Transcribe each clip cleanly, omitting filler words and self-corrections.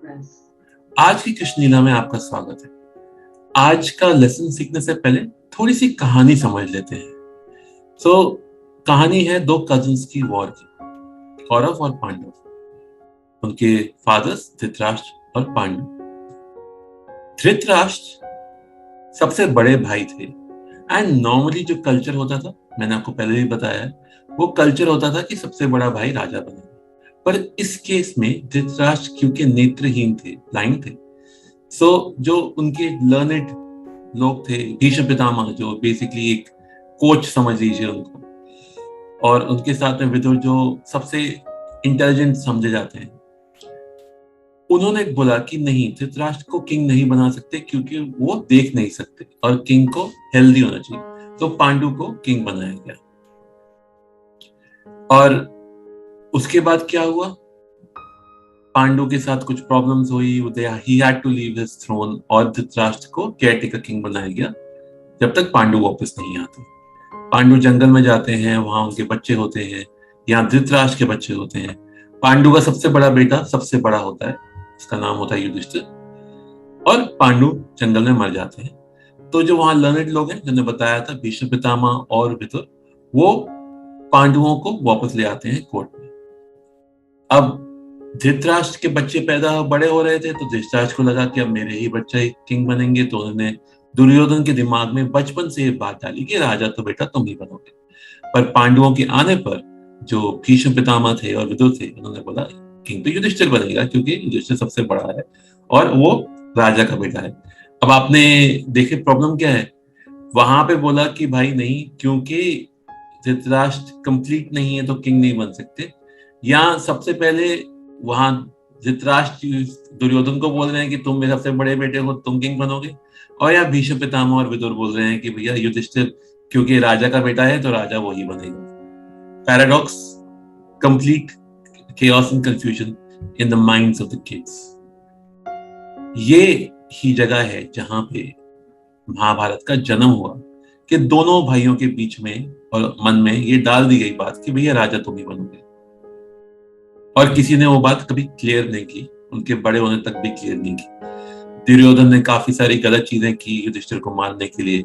आज की कृष्ण लीला में आपका स्वागत है। आज का लेसन सीखने से पहले थोड़ी सी कहानी समझ लेते हैं। कहानी है दो कजिन्स की वॉर की, कौरव और पांडव। उनके फादर्स धृतराष्ट्र और पांडु। धृतराष्ट्र सबसे बड़े भाई थे एंड नॉर्मली जो कल्चर होता था, मैंने आपको पहले भी बताया है, वो कल्चर होता था कि सबसे बड़ा भाई राजा बनेगा। पर इस केस में धृतराष्ट्र क्योंकि नेत्रहीन थे, ब्लाइंड थे, जो उनके लर्नेड लोग थे, भीष्म पितामह जो बेसिकली एक कोच समझ लीजिए उनको, और उनके साथ में विदुर जो सबसे इंटेलिजेंट समझे जाते हैं, उन्होंने बोला कि नहीं, धृतराष्ट्र को किंग नहीं बना सकते क्योंकि वो देख नहीं सकते और किंग को हेल्दी होना चाहिए। तो पांडु को किंग बनाया गया। और उसके बाद क्या हुआ, पांडु के साथ कुछ प्रॉब्लम्स हुई, he had to leave his throne और धृतराष्ट्र को केयरटेकर किंग बनाया गया जब तक पांडु वापस नहीं आते। पांडु जंगल में जाते हैं, वहां उनके बच्चे होते हैं, यहाँ धृतराष्ट्र के बच्चे होते हैं। पांडु का सबसे बड़ा बेटा सबसे बड़ा होता है, उसका नाम होता है युधिष्ठिर, और पांडु जंगल में मर जाते हैं। तो जो वहां लर्नेड लोग हैं, जिन्होंने बताया था, भीष्म पितामह और विदुर, वो पांडवों को वापस ले आते हैं कोर्ट में। अब धृतराष्ट्र के बच्चे बड़े हो रहे थे, तो धृतराष्ट्र को लगा कि अब मेरे ही बच्चे किंग बनेंगे। तो उन्होंने दुर्योधन के दिमाग में बचपन से ये बात डाली कि राजा तो बेटा तुम ही बनोगे। पर पांडवों के आने पर जो भीष्म पितामह थे और विदुर थे, उन्होंने बोला किंग तो युधिष्ठिर बनेगा क्योंकि युधिष्ठिर सबसे बड़ा है और वो राजा का बेटा है। अब आपने देखे प्रॉब्लम क्या है, वहां पे बोला कि भाई नहीं, क्योंकि धृतराष्ट्र कंप्लीट नहीं है तो किंग नहीं बन सकते। या सबसे पहले वहां धृतराष्ट्र दुर्योधन को बोल रहे हैं कि तुम मेरे सबसे बड़े बेटे हो, तुम किंग बनोगे, और या भीष्म पितामह और विदुर बोल रहे हैं कि भैया युधिष्ठिर क्योंकि राजा का बेटा है तो राजा वही बनेगा। Paradox, complete chaos and confusion in the minds of the kids। ये ही जगह है जहां पे महाभारत का जन्म हुआ कि दोनों भाइयों के बीच में और मन में ये डाल दी गई बात कि भैया राजा तुम ही बनोगे। और किसी ने वो बात कभी क्लियर नहीं की, उनके बड़े होने तक भी क्लियर नहीं की। दुर्योधन ने काफी सारी गलत चीजें की युधिष्ठिर को मारने के लिए,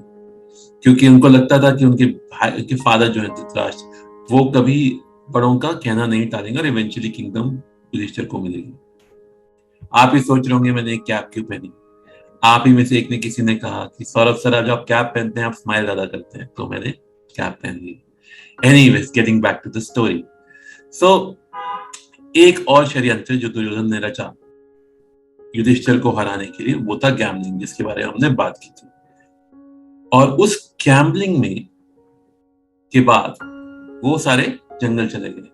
क्योंकि उनको लगता था कि उनके फादर जो है धृतराष्ट्र, वो कभी बड़ों का कहना नहीं टालेंगे और इवेंचुअली किंगडम युधिष्ठिर को मिलेगी। आप ही सोच रहे होंगे मैंने एक कैप क्यों पहनी। आप ही में से एक ने, किसी ने कहा कि सौरभ सर जब आप कैप पहनते हैं आप स्माइल ज्यादा करते हैं, तो मैंने कैप पहन ली। Anyways, getting back to the story. एक और षड्यंत्र जो दुर्योधन ने रचा युधिष्ठिर को हराने के लिए, वो था गैम्बलिंग, जिसके बारे में हमने बात की थी। और उस गैम्बलिंग में के बाद वो सारे जंगल चले गए।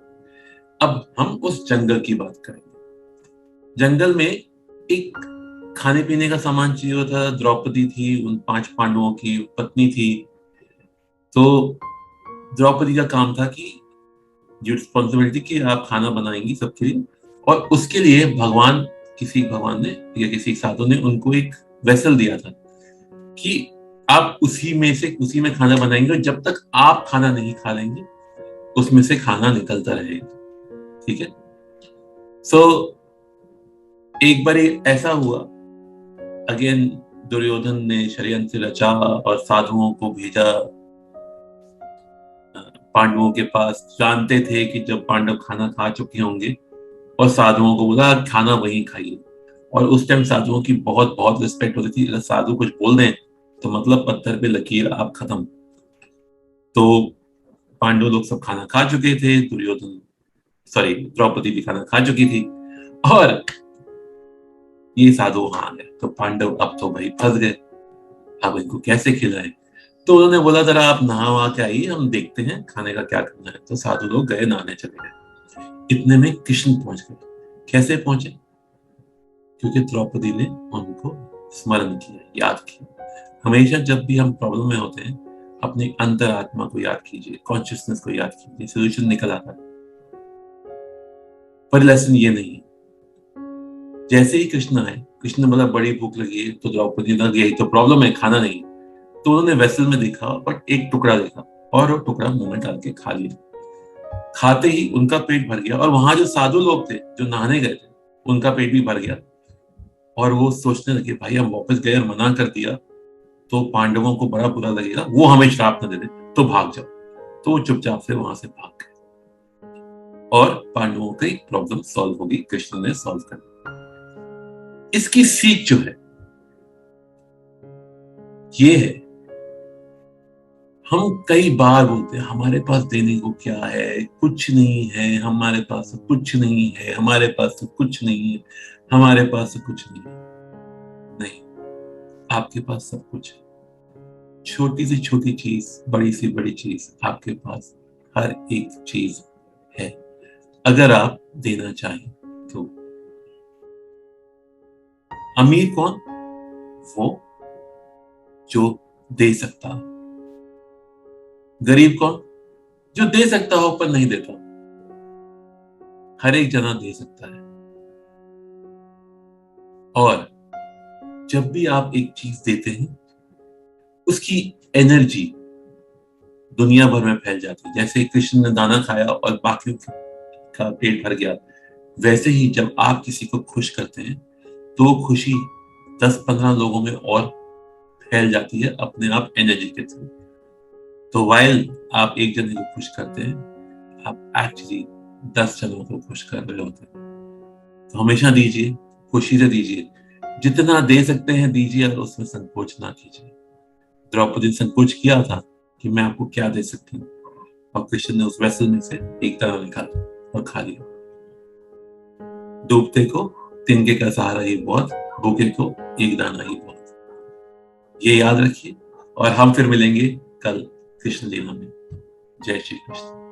अब हम उस जंगल की बात करेंगे। जंगल में एक खाने पीने का सामान चाहिए होता। द्रौपदी थी, उन 5 पांडवों की पत्नी थी। तो द्रौपदी का काम था कि रिस्पॉन्सिबिलिटी कि आप खाना बनाएंगी सबके लिए, और उसके लिए किसी भगवान ने या किसी साधु ने उनको एक वेसल दिया था कि आप उसी में खाना बनाएंगे, और जब तक आप खाना नहीं खा लेंगे उसमें से खाना निकलता रहेगा। ठीक है। एक बार ऐसा हुआ, अगेन दुर्योधन ने षड्यंत्र रचा और साधुओं को भेजा पांडवों के पास। जानते थे कि जब पांडव खाना खा चुके होंगे, और साधुओं को बोला खाना वहीं खाइए। और उस टाइम साधुओं की बहुत बहुत रिस्पेक्ट होती थी। अगर साधु कुछ बोल दें तो मतलब पत्थर पे लकीर, आप खत्म। तो पांडव लोग सब खाना खा चुके थे, द्रौपदी भी खाना खा चुकी थी, और ये साधु वहां आ गए। तो पांडव अब तो भाई फंस गए, अब इनको कैसे खिलाएं। तो उन्होंने बोला जरा आप नहा वहा के आइए, हम देखते हैं खाने का क्या करना है। तो साधु लोग गए, नहाने चले गए। इतने में कृष्ण पहुंच गए। कैसे पहुंचे? क्योंकि द्रौपदी ने उनको स्मरण किया, याद किया। हमेशा जब भी हम प्रॉब्लम में होते हैं, अपनी अंतरात्मा को याद कीजिए, कॉन्शियसनेस को याद कीजिए, सोल्यूशन निकल आता है। पर लेसन ये नहीं है। जैसे ही कृष्ण आए, कृष्ण ने बोला बड़ी भूख लगी है, तो द्रौपदी ने यही तो प्रॉब्लम है, खाना नहीं। तो उन्होंने वेसल में देखा और एक टुकड़ा देखा, और वो टुकड़ा मुंह में डाल के खा लिया। खाते ही उनका पेट भर गया, और वहां जो साधु लोग थे जो नहाने गए थे, उनका पेट भी भर गया। और वो सोचने लगे भाई हम वापस गए और मना कर दिया तो पांडवों को बड़ा बुरा लगेगा, वो हमें श्राप न दे दे, तो भाग जाओ। तो वो चुपचाप से वहां से भाग गए और पांडवों की प्रॉब्लम सॉल्व होगी, कृष्ण ने सॉल्व कर दी। इसकी सीख जो है ये है, हम कई बार बोलते हैं हमारे पास देने को क्या है, कुछ नहीं है, हमारे पास कुछ नहीं है, हमारे पास कुछ नहीं है, हमारे पास कुछ नहीं है। नहीं, आपके पास सब कुछ है। छोटी से छोटी चीज, बड़ी से बड़ी चीज, आपके पास हर एक चीज है, अगर आप देना चाहें तो। अमीर कौन? वो जो दे सकता हो। गरीब कौन? जो दे सकता हो पर नहीं देता। हर एक जना दे सकता है। और जब भी आप एक चीज देते हैं उसकी एनर्जी दुनिया भर में फैल जाती है। जैसे कृष्ण ने दाना खाया और बाकियों का पेट भर गया, वैसे ही जब आप किसी को खुश करते हैं तो खुशी 10-15 लोगों में और फैल जाती है अपने आप एनर्जी के थ्रू। तो वाइल आप एक जने को खुश करते हैं, आप एक्चुअली 10 जनों को खुश कर रहे होते हैं। तो हमेशा दीजिए, खुशी से दीजिए, जितना दे सकते हैं दीजिए और उसमें संकोच ना कीजिए। द्रौपदी ने संकोच किया था कि मैं आपको क्या दे सकती हूँ, और कृष्ण ने उस वेसल में से एक दाना निकाला और खा लिया। डूबते को तिनके का सहारा ही बहुत, भूखे को एक दाना ही बहुत। ये याद रखिए और हम फिर मिलेंगे कल कृष्ण लीला में। जय श्री कृष्ण।